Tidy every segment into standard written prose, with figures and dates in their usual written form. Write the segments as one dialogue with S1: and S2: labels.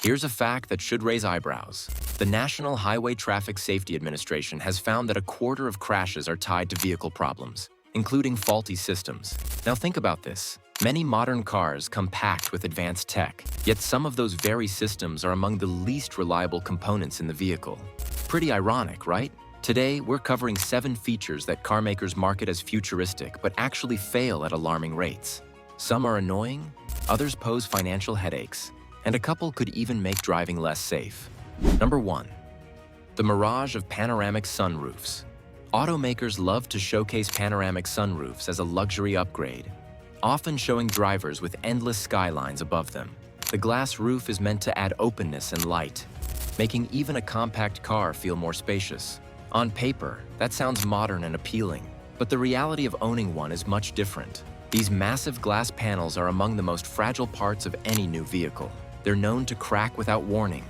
S1: Here's a fact that should raise eyebrows. The National Highway Traffic Safety Administration has found that a quarter of crashes are tied to vehicle problems, including faulty systems. Now think about this. Many modern cars come packed with advanced tech, yet some of those very systems are among the least reliable components in the vehicle. Pretty ironic, right? Today, we're covering 7 features that car makers market as futuristic but actually fail at alarming rates. Some are annoying, others pose financial headaches, and a couple could even make driving less safe. Number 1. The mirage of panoramic sunroofs. Automakers love to showcase panoramic sunroofs as a luxury upgrade, often showing drivers with endless skylines above them. The glass roof is meant to add openness and light, making even a compact car feel more spacious. On paper, that sounds modern and appealing, but the reality of owning one is much different. These massive glass panels are among the most fragile parts of any new vehicle. They're known to crack without warning,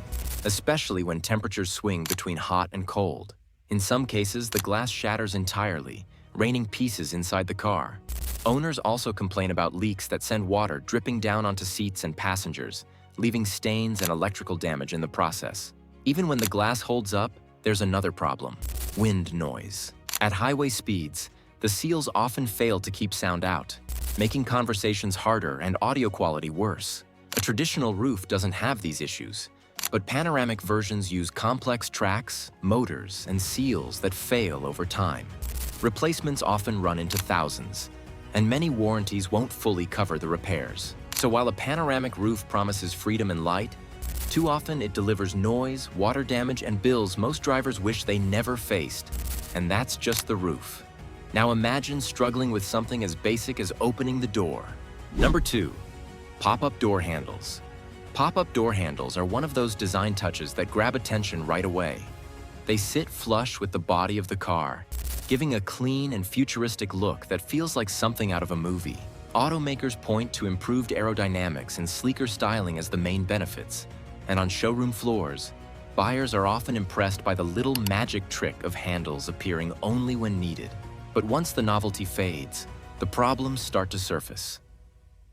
S1: especially when temperatures swing between hot and cold. In some cases, the glass shatters entirely, raining pieces inside the car. Owners also complain about leaks that send water dripping down onto seats and passengers, leaving stains and electrical damage in the process. Even when the glass holds up, there's another problem: wind noise. At highway speeds, the seals often fail to keep sound out, making conversations harder and audio quality worse. A traditional roof doesn't have these issues, but panoramic versions use complex tracks, motors, and seals that fail over time. Replacements often run into thousands, and many warranties won't fully cover the repairs. So while a panoramic roof promises freedom and light, too often it delivers noise, water damage, and bills most drivers wish they never faced. And that's just the roof. Now imagine struggling with something as basic as opening the door. Number 2. Pop-up door handles. Pop-up door handles are one of those design touches that grab attention right away. They sit flush with the body of the car, giving a clean and futuristic look that feels like something out of a movie. Automakers point to improved aerodynamics and sleeker styling as the main benefits, and on showroom floors, buyers are often impressed by the little magic trick of handles appearing only when needed. But once the novelty fades, the problems start to surface.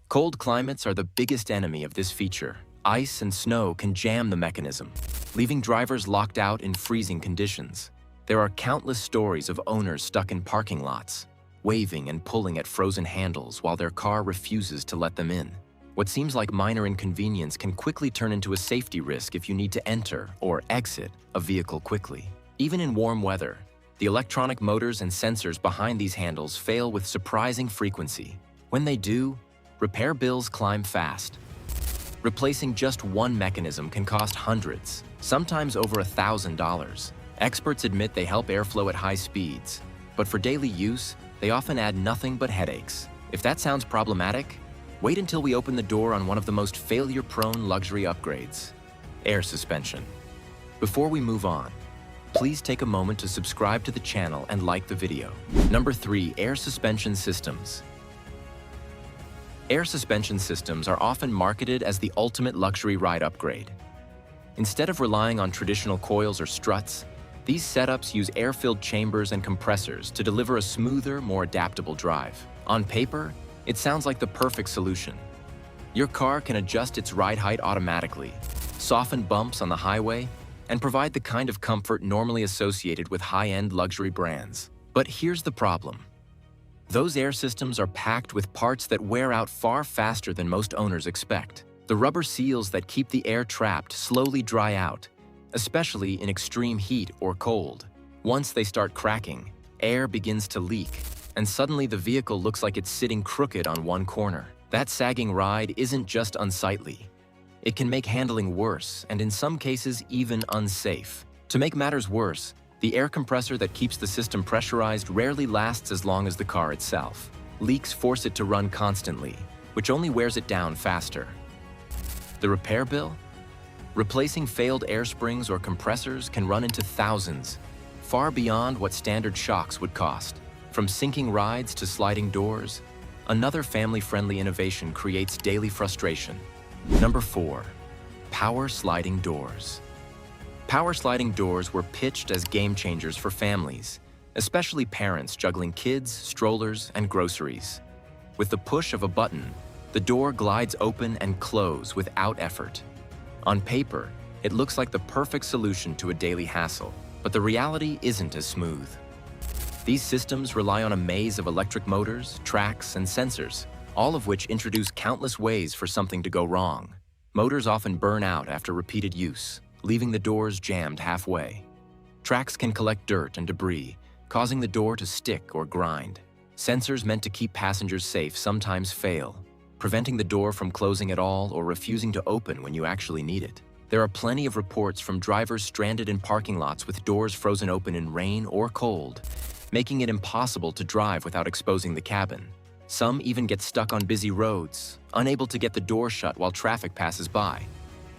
S1: Cold climates are the biggest enemy of this feature. Ice and snow can jam the mechanism, leaving drivers locked out in freezing conditions. There are countless stories of owners stuck in parking lots, waving and pulling at frozen handles while their car refuses to let them in. What seems like minor inconvenience can quickly turn into a safety risk if you need to enter or exit a vehicle quickly. Even in warm weather, the electronic motors and sensors behind these handles fail with surprising frequency. When they do, repair bills climb fast. Replacing just one mechanism can cost hundreds, sometimes over $1,000. Experts admit they help airflow at high speeds, but for daily use, they often add nothing but headaches. If that sounds problematic, wait until we open the door on one of the most failure-prone luxury upgrades: air suspension. Before we move on, please take a moment to subscribe to the channel and like the video. Number 3. Air suspension systems. Air suspension systems are often marketed as the ultimate luxury ride upgrade. Instead of relying on traditional coils or struts, these setups use air-filled chambers and compressors to deliver a smoother, more adaptable drive. On paper, it sounds like the perfect solution. Your car can adjust its ride height automatically, soften bumps on the highway, and provide the kind of comfort normally associated with high-end luxury brands. But here's the problem. Those air systems are packed with parts that wear out far faster than most owners expect. The rubber seals that keep the air trapped slowly dry out, especially in extreme heat or cold. Once they start cracking, air begins to leak, and suddenly the vehicle looks like it's sitting crooked on one corner. That sagging ride isn't just unsightly. It can make handling worse, and in some cases even unsafe. To make matters worse, the air compressor that keeps the system pressurized rarely lasts as long as the car itself. Leaks force it to run constantly, which only wears it down faster. The repair bill? Replacing failed air springs or compressors can run into thousands, far beyond what standard shocks would cost. From sinking rides to sliding doors, another family-friendly innovation creates daily frustration. Number 4. Power sliding doors. Power sliding doors were pitched as game changers for families, especially parents juggling kids, strollers, and groceries. With the push of a button, the door glides open and close without effort. On paper, it looks like the perfect solution to a daily hassle, but the reality isn't as smooth. These systems rely on a maze of electric motors, tracks, and sensors, all of which introduce countless ways for something to go wrong. Motors often burn out after repeated use, leaving the doors jammed halfway. Tracks can collect dirt and debris, causing the door to stick or grind. Sensors meant to keep passengers safe sometimes fail, preventing the door from closing at all or refusing to open when you actually need it. There are plenty of reports from drivers stranded in parking lots with doors frozen open in rain or cold, making it impossible to drive without exposing the cabin. Some even get stuck on busy roads, unable to get the door shut while traffic passes by.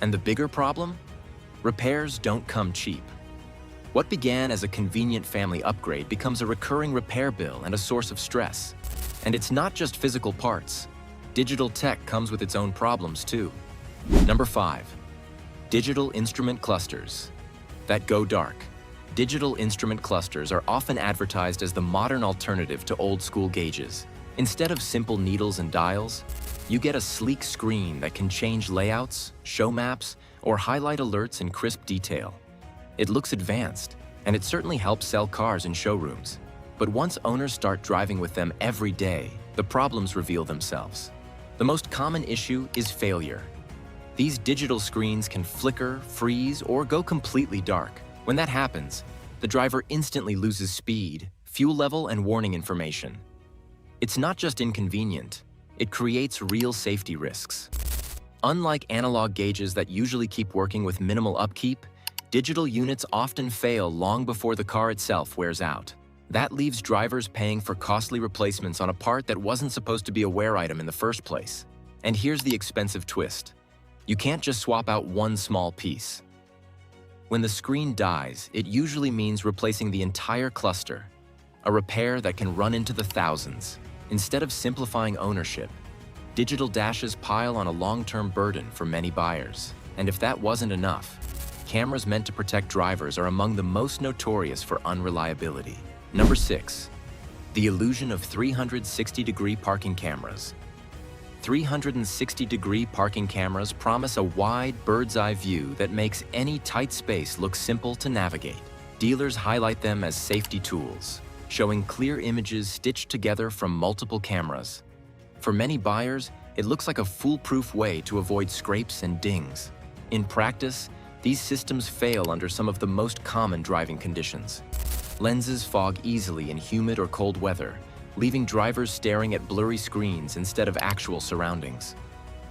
S1: And the bigger problem? Repairs don't come cheap. What began as a convenient family upgrade becomes a recurring repair bill and a source of stress. And it's not just physical parts. Digital tech comes with its own problems too. Number 5. Digital instrument clusters that go dark. Digital instrument clusters are often advertised as the modern alternative to old-school gauges. Instead of simple needles and dials, you get a sleek screen that can change layouts, show maps, or highlight alerts in crisp detail. It looks advanced, and it certainly helps sell cars in showrooms. But once owners start driving with them every day, the problems reveal themselves. The most common issue is failure. These digital screens can flicker, freeze, or go completely dark. When that happens, the driver instantly loses speed, fuel level, and warning information. It's not just inconvenient, it creates real safety risks. Unlike analog gauges that usually keep working with minimal upkeep, digital units often fail long before the car itself wears out. That leaves drivers paying for costly replacements on a part that wasn't supposed to be a wear item in the first place. And here's the expensive twist. You can't just swap out one small piece. When the screen dies, it usually means replacing the entire cluster, a repair that can run into the thousands. Instead of simplifying ownership, digital dashes pile on a long-term burden for many buyers. And if that wasn't enough, cameras meant to protect drivers are among the most notorious for unreliability. Number 6. The illusion of 360-degree parking cameras. 360-degree parking cameras promise a wide, bird's-eye view that makes any tight space look simple to navigate. Dealers highlight them as safety tools, showing clear images stitched together from multiple cameras. For many buyers, it looks like a foolproof way to avoid scrapes and dings. In practice, these systems fail under some of the most common driving conditions. Lenses fog easily in humid or cold weather, leaving drivers staring at blurry screens instead of actual surroundings.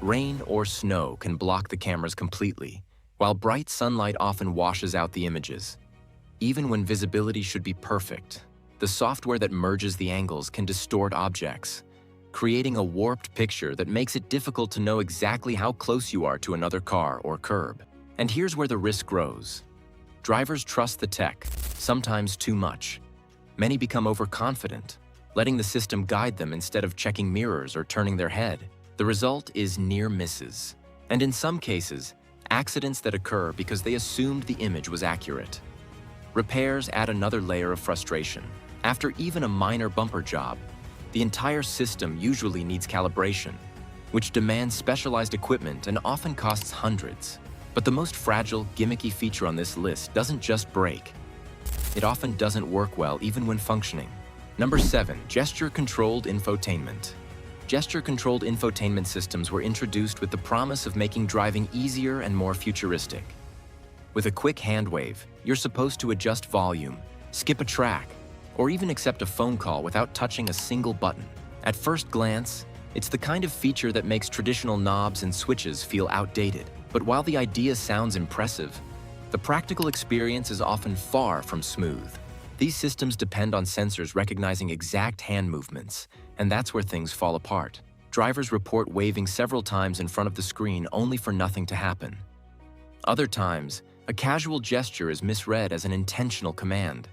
S1: Rain or snow can block the cameras completely, while bright sunlight often washes out the images. Even when visibility should be perfect, the software that merges the angles can distort objects, creating a warped picture that makes it difficult to know exactly how close you are to another car or curb. And here's where the risk grows. Drivers trust the tech, sometimes too much. Many become overconfident, letting the system guide them instead of checking mirrors or turning their head. The result is near misses, and in some cases, accidents that occur because they assumed the image was accurate. Repairs add another layer of frustration. After even a minor bumper job, the entire system usually needs calibration, which demands specialized equipment and often costs hundreds. But the most fragile, gimmicky feature on this list doesn't just break. It often doesn't work well even when functioning. Number 7. Gesture-controlled infotainment. Gesture-controlled infotainment systems were introduced with the promise of making driving easier and more futuristic. With a quick hand wave, you're supposed to adjust volume, skip a track, or even accept a phone call without touching a single button. At first glance, it's the kind of feature that makes traditional knobs and switches feel outdated. But while the idea sounds impressive, the practical experience is often far from smooth. These systems depend on sensors recognizing exact hand movements, and that's where things fall apart. Drivers report waving several times in front of the screen only for nothing to happen. Other times, a casual gesture is misread as an intentional command,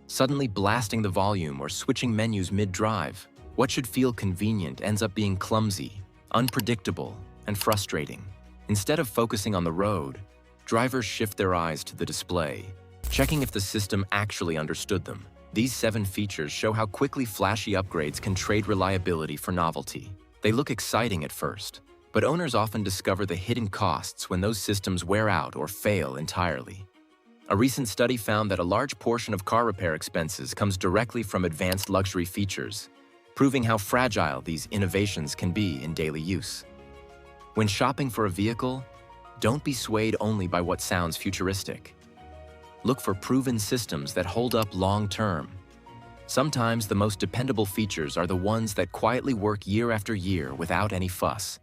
S1: suddenly blasting the volume or switching menus mid-drive. What should feel convenient ends up being clumsy, unpredictable, and frustrating. Instead of focusing on the road, drivers shift their eyes to the display, checking if the system actually understood them. These 7 features show how quickly flashy upgrades can trade reliability for novelty. They look exciting at first, But owners often discover the hidden costs when those systems wear out or fail entirely. A recent study found that a large portion of car repair expenses comes directly from advanced luxury features, proving how fragile these innovations can be in daily use. When shopping for a vehicle, don't be swayed only by what sounds futuristic. Look for proven systems that hold up long-term. Sometimes the most dependable features are the ones that quietly work year after year without any fuss.